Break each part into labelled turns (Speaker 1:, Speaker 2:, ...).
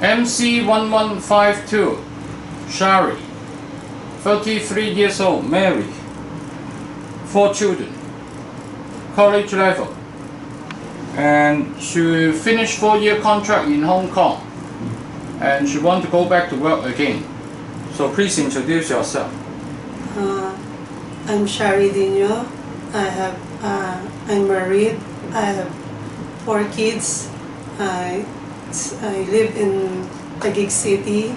Speaker 1: MC-1152, Shari, 33 years old, married, 4 children, college level, and she finished 4-year contract in Hong Kong, and she wants to go back to work again. So please introduce yourself.
Speaker 2: I'm Shari Dino. I'm married. I have 4 kids. I live in Taguig City.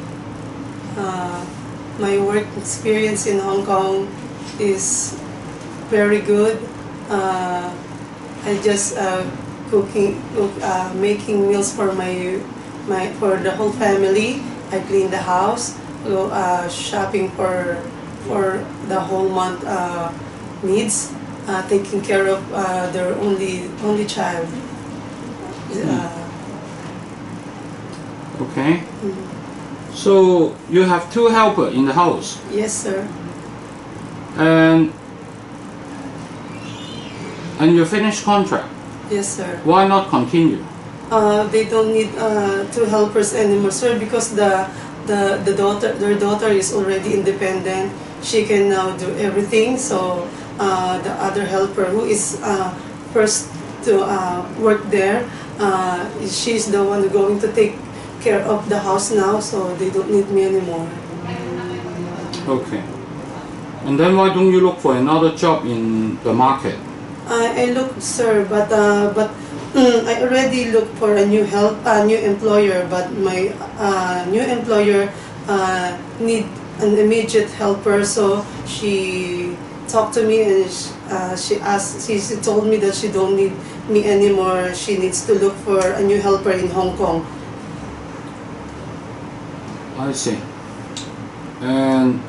Speaker 2: My work experience in Hong Kong is very good. I just making meals for for the whole family. I clean the house, go shopping for the whole month needs, taking care of their only child.
Speaker 1: Okay. So you have 2 helpers in the house.
Speaker 2: Yes, sir.
Speaker 1: And you finish contract.
Speaker 2: Yes, sir.
Speaker 1: Why not continue?
Speaker 2: They don't need 2 helpers anymore, sir, because their daughter is already independent. She can now do everything. So the other helper, who is first to work there, she's the one going to take care of the house now. So they don't need me anymore.
Speaker 1: Okay. And then why don't you look for another job in the market?
Speaker 2: I looked, sir, but I already looked for a new employer, but my new employer need an immediate helper. So she talked to me and she told me that she don't need me anymore. She needs to look for a new helper in Hong Kong.
Speaker 1: I see. And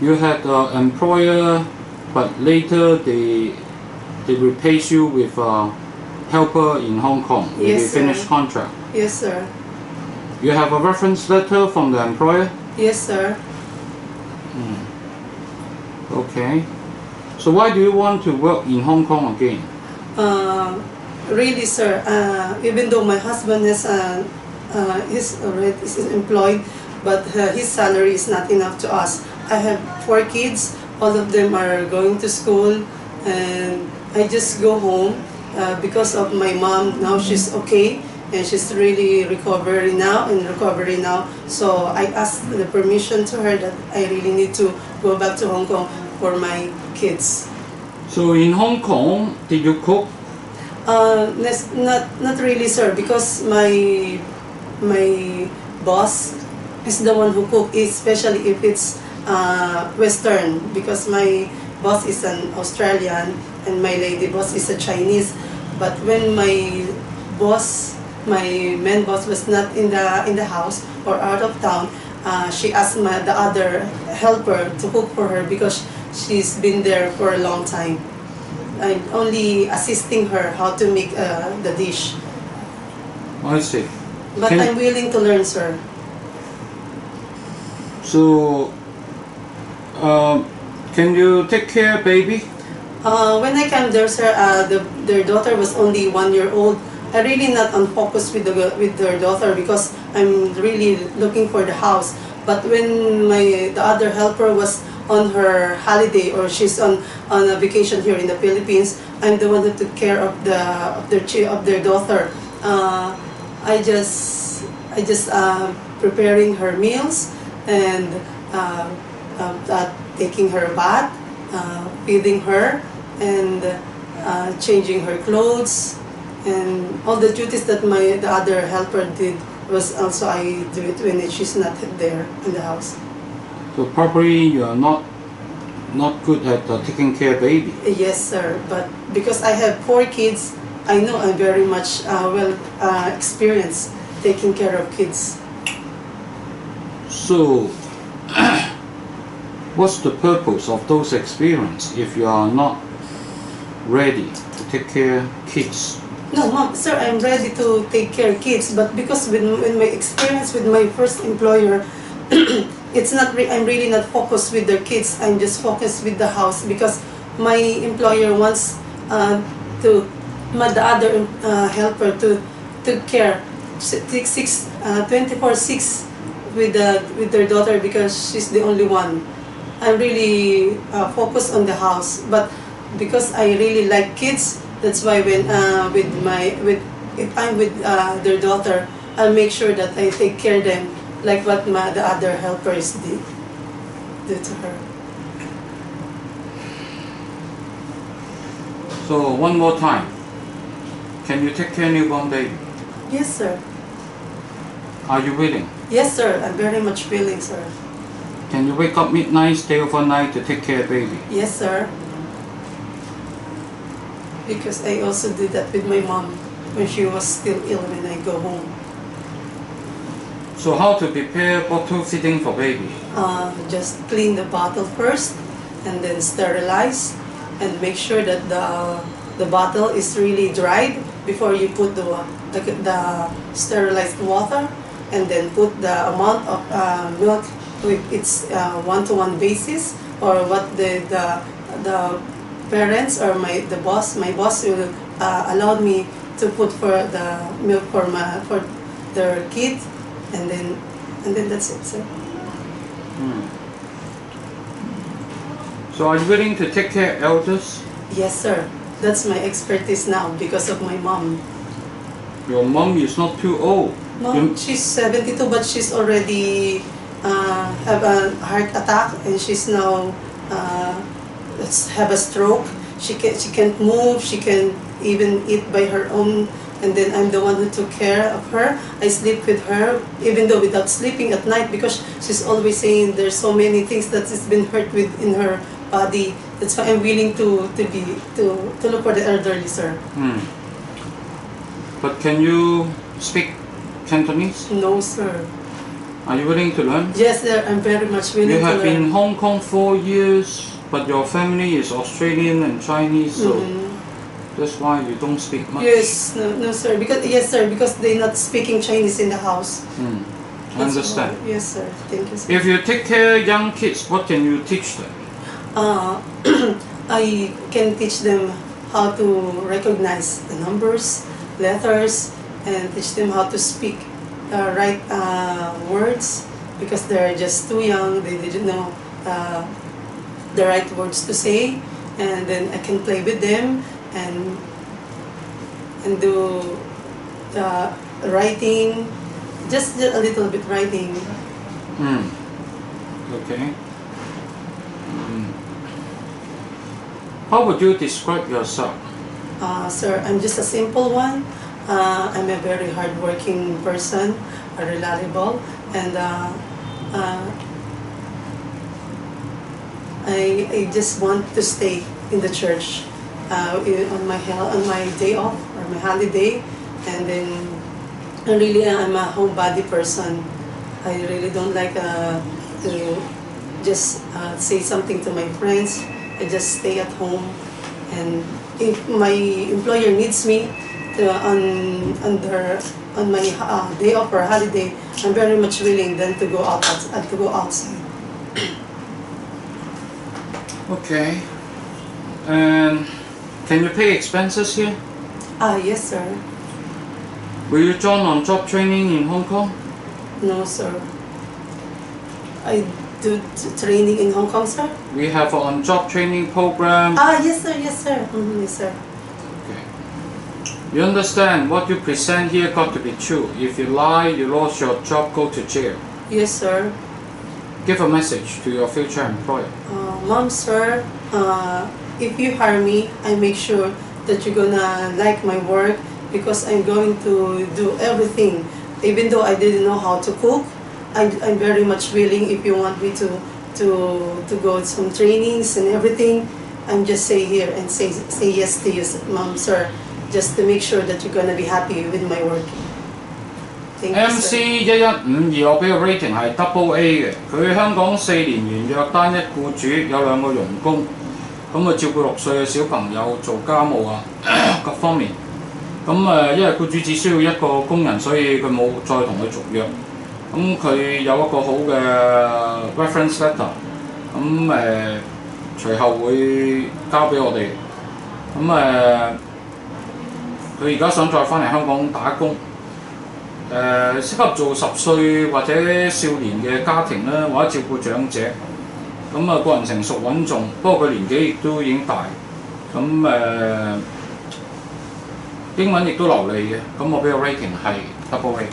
Speaker 1: you had an employer, but later they replace you with a helper in Hong Kong when
Speaker 2: Yes,
Speaker 1: they finish contract.
Speaker 2: Yes, sir.
Speaker 1: You have a reference letter from the employer?
Speaker 2: Yes, sir.
Speaker 1: Okay. So why do you want to work in Hong Kong again?
Speaker 2: Really, sir, even though my husband is employed, but his salary is not enough to us. I have 4 kids. All of them are going to school, and I just go home because of my mom. Now she's okay, and she's really recovering now. So I asked the permission to her that I really need to go back to Hong Kong for my kids.
Speaker 1: So in Hong Kong, did you cook?
Speaker 2: Not really, sir, because my boss is the one who cook, especially if it's Western, because my boss is an Australian and my lady boss is a Chinese. But when my main boss was not in the house or out of town, she asked the other helper to cook for her because she's been there for a long time. I'm only assisting her how to make the dish.
Speaker 1: I see.
Speaker 2: But I'm willing to learn, sir.
Speaker 1: So, can you take care, baby?
Speaker 2: When I came there, sir, their daughter was only 1 year old. I really not on focus with their daughter because I'm really looking for the house. But when the other helper was on her holiday or she's on a vacation here in the Philippines, I'm the one that took care of their daughter. I just preparing her meals and taking her bath, feeding her, and changing her clothes, and all the duties that the other helper did was also I do it when she's not there in the house.
Speaker 1: So probably you are not good at taking care of baby.
Speaker 2: Yes, sir. But because I have 4 kids, I know I'm very much experienced taking care of kids.
Speaker 1: So, what's the purpose of those experiences if you are not ready to take care of kids?
Speaker 2: No, mom, sir, I'm ready to take care of kids, but because when my experience with my first employer, it's not. I'm really not focused with their kids. I'm just focused with the house because my employer wants the other helper to took care 24/6 with their daughter because she's the only one. I'm really focused on the house, but because I really like kids, that's why when if I'm with their daughter, I'll make sure that I take care of them like what the other helpers do to her.
Speaker 1: So one more time, can you take care of newborn baby?
Speaker 2: Yes, sir.
Speaker 1: Are you willing?
Speaker 2: Yes, sir. I'm very much willing, sir.
Speaker 1: Can you wake up midnight, stay overnight to take care of baby?
Speaker 2: Yes, sir. Because I also did that with my mom when she was still ill when I go home.
Speaker 1: So how to prepare bottle feeding for baby?
Speaker 2: Just clean the bottle first and then sterilize and make sure that the bottle is really dried before you put the sterilized water, and then put the amount of milk with its one-to-one basis, or what the parents or my boss will allow me to put for the milk for their kid, and then that's it, sir.
Speaker 1: So are you willing to take care of elders?
Speaker 2: Yes, sir. That's my expertise now because of my mom.
Speaker 1: Your mom is not too old.
Speaker 2: No, she's 72, but she's already have a heart attack, and she's now have a stroke. She can't move. She can even eat by her own. And then I'm the one who took care of her. I sleep with her, even though without sleeping at night, because she's always saying there's so many things that has been hurt in her body. That's why I'm willing to look for the elderly, sir.
Speaker 1: But can you speak Cantonese?
Speaker 2: No, sir.
Speaker 1: Are you willing to learn?
Speaker 2: Yes, sir. I'm very much willing to learn.
Speaker 1: You have been in Hong Kong 4 years, but your family is Australian and Chinese, so that's why you don't speak much.
Speaker 2: Yes, no, sir. Because they're not speaking Chinese in the house.
Speaker 1: I understand.
Speaker 2: Why. Yes, sir. Thank you, sir.
Speaker 1: If you take care of young kids, what can you teach them?
Speaker 2: I can teach them how to recognize the numbers, letters, and teach them how to speak right words, because they're just too young. They didn't know the right words to say, and then I can play with them and do writing, just a little bit writing.
Speaker 1: Okay. How would you describe yourself?
Speaker 2: Sir, I'm just a simple one. I'm a very hardworking person, reliable, and I just want to stay in the church on my day off or my holiday, and then I'm a homebody person. I really don't like to just say something to my friends. I just stay at home, and if my employer needs me on my day off or holiday, I'm very much willing then to go outside.
Speaker 1: Okay. And can you pay expenses here?
Speaker 2: Yes, sir.
Speaker 1: Will you join on job training in Hong Kong?
Speaker 2: No, sir. I do training in Hong Kong, sir.
Speaker 1: We have an on-job training program.
Speaker 2: Yes, sir. Yes, sir. Yes, sir.
Speaker 1: Okay. You understand what you present here got to be true. If you lie, you lost your job, go to jail.
Speaker 2: Yes, sir.
Speaker 1: Give a message to your future employer.
Speaker 2: Mom, sir, if you hire me, I make sure that you're gonna like my work, because I'm going to do everything. Even though I didn't know how to cook, I'm very much willing. If you want me to go some trainings and everything, I'm just say here and say yes to you, Mom, sir, just to make sure that you're gonna be happy with my work. Thank you, sir.
Speaker 1: MC-1152我俾個 rating 係 Double A 嘅，佢香港4年完約單一僱主，有2個傭工，咁照顧6歲嘅小朋友，做家務啊各方面。咁因為僱主只需要1個工人，所以佢冇再同佢續約。咁佢有一個好嘅 reference letter，咁隨後會交俾我哋。咁佢而家想再翻嚟香港打工。適合做10歲或者少年嘅家庭啦，或者照顧長者。咁啊個人成熟穩重，不過佢年紀亦都已經大。咁英文亦都流利嘅，咁我俾個 rating 係 double A。